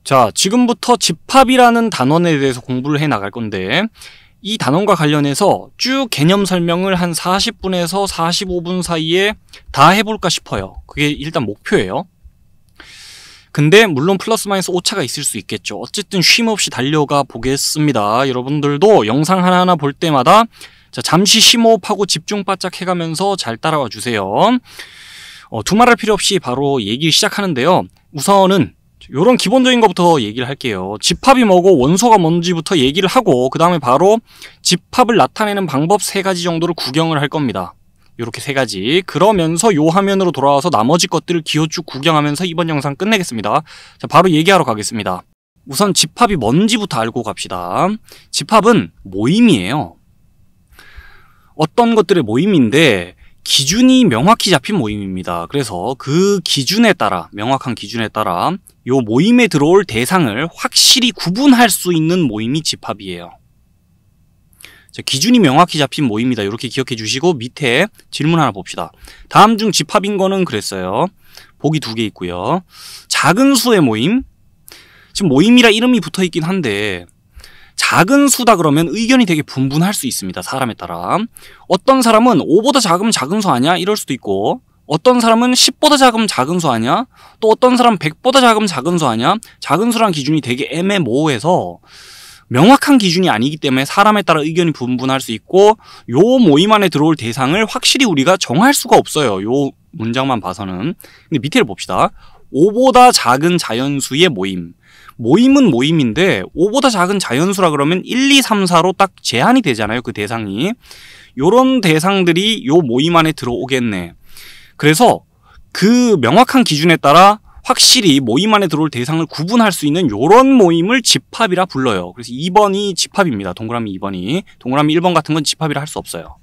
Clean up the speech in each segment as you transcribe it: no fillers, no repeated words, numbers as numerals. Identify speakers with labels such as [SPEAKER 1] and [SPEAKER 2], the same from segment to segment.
[SPEAKER 1] 자, 지금부터 집합이라는 단원에 대해서 공부를 해 나갈 건데 이 단원과 관련해서 쭉 개념 설명을 한 40분에서 45분 사이에 다 해볼까 싶어요. 그게 일단 목표예요. 근데 물론 플러스 마이너스 오차가 있을 수 있겠죠. 어쨌든 쉼없이 달려가 보겠습니다. 여러분들도 영상 하나하나 볼 때마다 자, 잠시 심호흡하고 집중 바짝 해가면서 잘 따라와 주세요. 두말할 필요 없이 바로 얘기 시작하는데요. 우선은 요런 기본적인 것부터 얘기를 할게요. 집합이 뭐고 원소가 뭔지부터 얘기를 하고 그 다음에 바로 집합을 나타내는 방법 3가지 정도를 구경을 할 겁니다. 요렇게 3가지. 그러면서 요 화면으로 돌아와서 나머지 것들을 기호쭉 구경하면서 이번 영상 끝내겠습니다. 자, 바로 얘기하러 가겠습니다. 우선 집합이 뭔지부터 알고 갑시다. 집합은 모임이에요. 어떤 것들의 모임인데 기준이 명확히 잡힌 모임입니다. 그래서 그 기준에 따라, 명확한 기준에 따라 요 모임에 들어올 대상을 확실히 구분할 수 있는 모임이 집합이에요. 자, 기준이 명확히 잡힌 모임이다. 이렇게 기억해 주시고 밑에 질문 하나 봅시다. 다음 중 집합인 거는 그랬어요. 보기 2개 있고요. 작은 수의 모임. 지금 모임이라 이름이 붙어 있긴 한데 작은 수다 그러면 의견이 되게 분분할 수 있습니다. 사람에 따라. 어떤 사람은 5보다 작으면 작은 수 아니야? 이럴 수도 있고 어떤 사람은 10보다 작으면 작은 수 아니야? 또 어떤 사람은 100보다 작으면 작은 수 아니야? 작은 수라는 기준이 되게 애매모호해서 명확한 기준이 아니기 때문에 사람에 따라 의견이 분분할 수 있고 요 모임 안에 들어올 대상을 확실히 우리가 정할 수가 없어요. 요 문장만 봐서는. 근데 밑에를 봅시다. 5보다 작은 자연수의 모임. 모임은 모임인데 5보다 작은 자연수라 그러면 1, 2, 3, 4로 딱 제한이 되잖아요. 그 대상이. 요런 대상들이 요 모임 안에 들어오겠네. 그래서 그 명확한 기준에 따라 확실히 모임 안에 들어올 대상을 구분할 수 있는 요런 모임을 집합이라 불러요. 그래서 2번이 집합입니다. 동그라미 2번이. 동그라미 1번 같은 건 집합이라 할 수 없어요.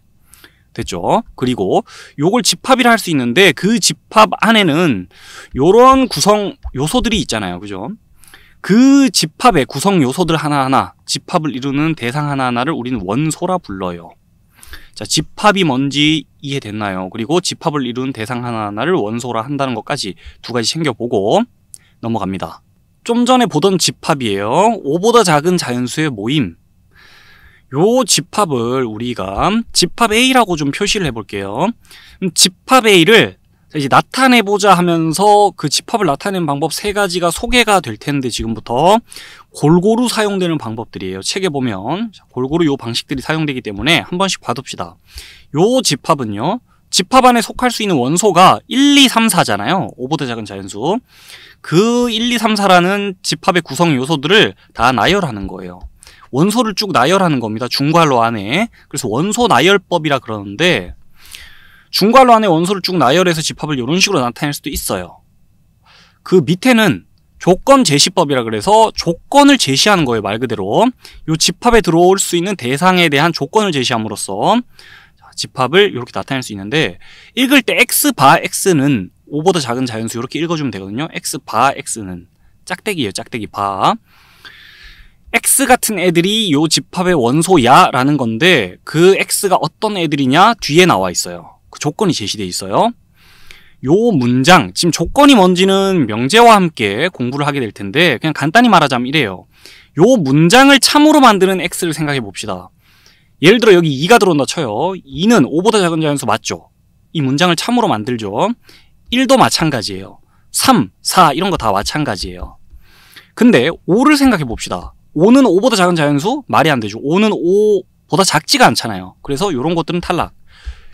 [SPEAKER 1] 됐죠? 그리고 요걸 집합이라 할 수 있는데 그 집합 안에는 요런 구성 요소들이 있잖아요. 그죠? 그 집합의 구성 요소들 하나하나, 집합을 이루는 대상 하나하나를 우리는 원소라 불러요. 자, 집합이 뭔지 이해됐나요? 그리고 집합을 이루는 대상 하나하나를 원소라 한다는 것까지 2가지 챙겨보고 넘어갑니다. 좀 전에 보던 집합이에요. 5보다 작은 자연수의 모임. 요 집합을 우리가 집합 A라고 좀 표시를 해볼게요. 집합 A를 이제 나타내보자 하면서 그 집합을 나타내는 방법 3가지가 소개가 될 텐데 지금부터 골고루 사용되는 방법들이에요. 책에 보면 골고루 요 방식들이 사용되기 때문에 한 번씩 봐둡시다. 요 집합은요. 집합 안에 속할 수 있는 원소가 1, 2, 3, 4잖아요. 5보다 작은 자연수. 그 1, 2, 3, 4라는 집합의 구성 요소들을 다 나열하는 거예요. 원소를 쭉 나열하는 겁니다. 중괄호 안에. 그래서 원소 나열법이라 그러는데 중괄호 안에 원소를 쭉 나열해서 집합을 이런 식으로 나타낼 수도 있어요. 그 밑에는 조건 제시법이라 그래서 조건을 제시하는 거예요. 말 그대로. 이 집합에 들어올 수 있는 대상에 대한 조건을 제시함으로써 집합을 이렇게 나타낼 수 있는데 읽을 때 x 바 x는 5보다 작은 자연수 이렇게 읽어주면 되거든요. x 바 x는 짝대기예요. 짝대기 바. x 같은 애들이 이 집합의 원소야 라는 건데 그 x가 어떤 애들이냐 뒤에 나와 있어요. 그 조건이 제시되어 있어요. 요 문장, 지금 조건이 뭔지는 명제와 함께 공부를 하게 될 텐데 그냥 간단히 말하자면 이래요. 요 문장을 참으로 만드는 x를 생각해 봅시다. 예를 들어 여기 2가 들어온다 쳐요. 2는 5보다 작은 자연수 맞죠? 이 문장을 참으로 만들죠. 1도 마찬가지예요. 3, 4 이런 거 다 마찬가지예요. 근데 5를 생각해 봅시다. 5는 5보다 작은 자연수? 말이 안 되죠. 5는 5보다 작지가 않잖아요. 그래서 이런 것들은 탈락.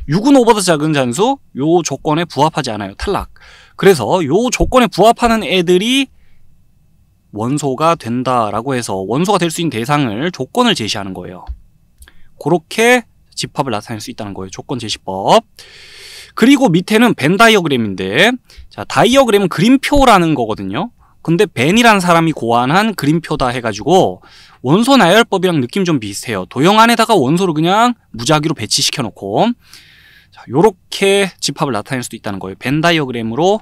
[SPEAKER 1] 6은 5보다 작은 자연수? 요 조건에 부합하지 않아요. 탈락. 그래서 요 조건에 부합하는 애들이 원소가 된다라고 해서 원소가 될 수 있는 대상을 조건을 제시하는 거예요. 그렇게 집합을 나타낼 수 있다는 거예요. 조건 제시법. 그리고 밑에는 벤 다이어그램인데 자, 다이어그램은 그림표라는 거거든요. 근데 벤이라는 사람이 고안한 그림표다 해가지고 원소 나열법이랑 느낌 좀 비슷해요. 도형 안에다가 원소를 그냥 무작위로 배치시켜 놓고 자, 요렇게 집합을 나타낼 수도 있다는 거예요. 벤 다이어그램으로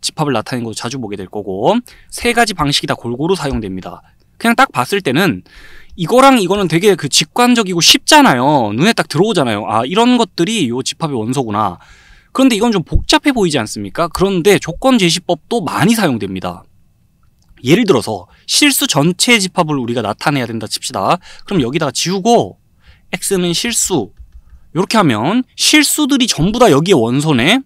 [SPEAKER 1] 집합을 나타내는 거 자주 보게 될 거고 3가지 방식이 다 골고루 사용됩니다. 그냥 딱 봤을 때는 이거랑 이거는 되게 그 직관적이고 쉽잖아요. 눈에 딱 들어오잖아요. 아, 이런 것들이 요 집합의 원소구나. 그런데 이건 좀 복잡해 보이지 않습니까? 그런데 조건 제시법도 많이 사용됩니다. 예를 들어서 실수 전체 집합을 우리가 나타내야 된다 칩시다. 그럼 여기다가 지우고 x는 실수 이렇게 하면 실수들이 전부 다 여기에 원소네.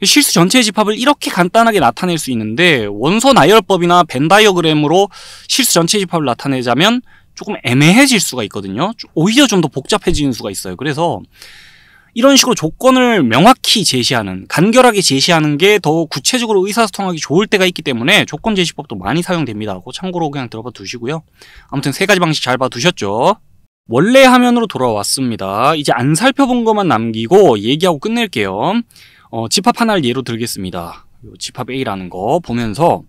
[SPEAKER 1] 실수 전체의 집합을 이렇게 간단하게 나타낼 수 있는데 원소 나열법이나 벤 다이어그램으로 실수 전체의 집합을 나타내자면 조금 애매해질 수가 있거든요. 오히려 좀 더 복잡해지는 수가 있어요. 그래서 이런 식으로 조건을 명확히 제시하는, 간결하게 제시하는 게 더 구체적으로 의사소통하기 좋을 때가 있기 때문에 조건 제시법도 많이 사용됩니다. 그거 참고로 그냥 들어봐 두시고요. 아무튼 세 가지 방식 잘 봐두셨죠? 원래 화면으로 돌아왔습니다. 이제 안 살펴본 것만 남기고 얘기하고 끝낼게요. 집합 하나를 예로 들겠습니다. 집합 A라는 거 보면서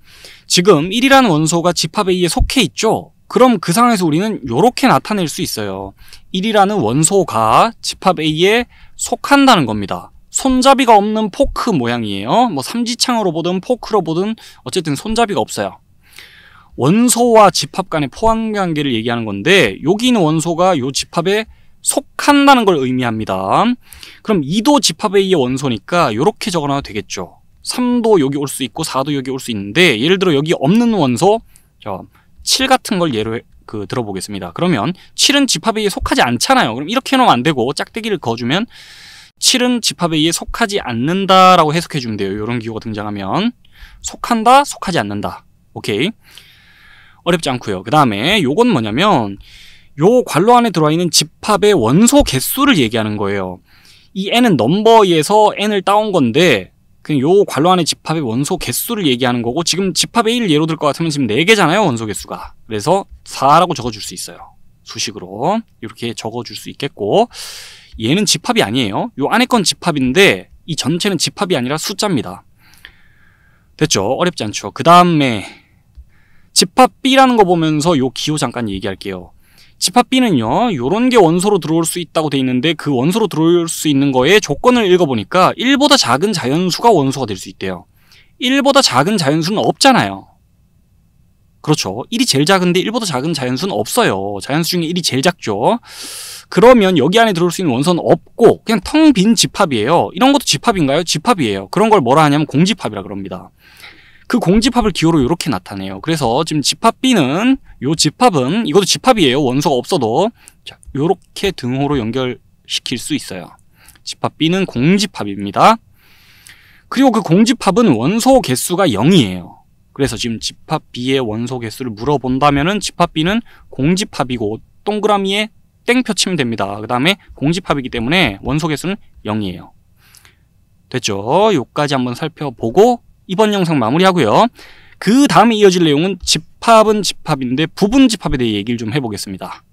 [SPEAKER 1] 지금 1이라는 원소가 집합 A에 속해 있죠? 그럼 그 상황에서 우리는 이렇게 나타낼 수 있어요. 1이라는 원소가 집합 A에 속한다는 겁니다. 손잡이가 없는 포크 모양이에요. 뭐 삼지창으로 보든 포크로 보든 어쨌든 손잡이가 없어요. 원소와 집합 간의 포함관계를 얘기하는 건데 여기 있는 원소가 이 집합에 속한다는 걸 의미합니다. 그럼 2도 집합 A의 원소니까 이렇게 적어놔도 되겠죠. 3도 여기 올 수 있고 4도 여기 올 수 있는데 예를 들어 여기 없는 원소 7 같은 걸 예로 들어보겠습니다. 그러면 7은 집합 A에 속하지 않잖아요. 그럼 이렇게 해놓으면 안 되고 짝대기를 그어주면 7은 집합 A에 속하지 않는다라고 해석해 주면 돼요. 이런 기호가 등장하면 속한다, 속하지 않는다. 오케이. 어렵지 않고요. 그 다음에 요건 뭐냐면 요 괄호 안에 들어와 있는 집합의 원소 개수를 얘기하는 거예요. 이 n은 넘버에서 n을 따온 건데 그냥 요 괄호 안에 집합의 원소 개수를 얘기하는 거고 지금 집합 A를 예로 들 것 같으면 지금 4개잖아요. 원소 개수가. 그래서 4라고 적어줄 수 있어요. 수식으로 이렇게 적어줄 수 있겠고 얘는 집합이 아니에요. 요 안에 건 집합인데 이 전체는 집합이 아니라 숫자입니다. 됐죠? 어렵지 않죠? 그 다음에 집합 B라는 거 보면서 요 기호 잠깐 얘기할게요. 집합 B는요, 요런 게 원소로 들어올 수 있다고 돼 있는데 그 원소로 들어올 수 있는 거에 조건을 읽어보니까 1보다 작은 자연수가 원소가 될 수 있대요. 1보다 작은 자연수는 없잖아요. 그렇죠. 1이 제일 작은데 1보다 작은 자연수는 없어요. 자연수 중에 1이 제일 작죠. 그러면 여기 안에 들어올 수 있는 원소는 없고 그냥 텅 빈 집합이에요. 이런 것도 집합인가요? 집합이에요. 그런 걸 뭐라 하냐면 공집합이라 그럽니다. 그 공집합을 기호로 이렇게 나타내요. 그래서 지금 집합 B는 요 집합은 이것도 집합이에요. 원소가 없어도 자, 요렇게 등호로 연결시킬 수 있어요. 집합 B는 공집합입니다. 그리고 그 공집합은 원소 개수가 0이에요. 그래서 지금 집합 B의 원소 개수를 물어본다면은 집합 B는 공집합이고 동그라미에 땡표 치면 됩니다. 그 다음에 공집합이기 때문에 원소 개수는 0이에요. 됐죠? 요까지 한번 살펴보고 이번 영상 마무리하고요. 그 다음에 이어질 내용은 집합은 집합인데 부분 집합에 대해 얘기를 좀 해보겠습니다.